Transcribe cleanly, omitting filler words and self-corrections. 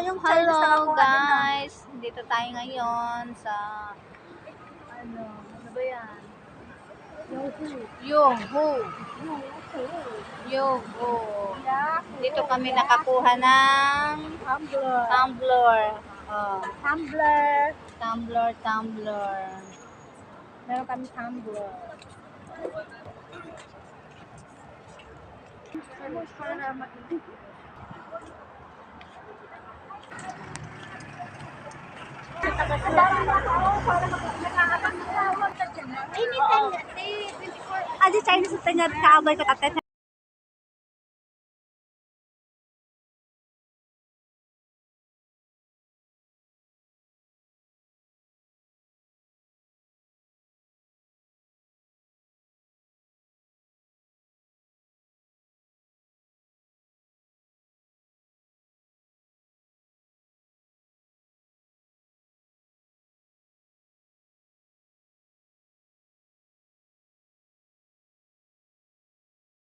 yung Chinese na Hello nakuha din na. guys, dito tayo ngayon sa ano ba yan? Yoho. Dito kami nakakuha ng tumbler. Oh, tumbler. Meron kami tumbler. Anytime, Adi Chinese na tanya kaabay ka tatay.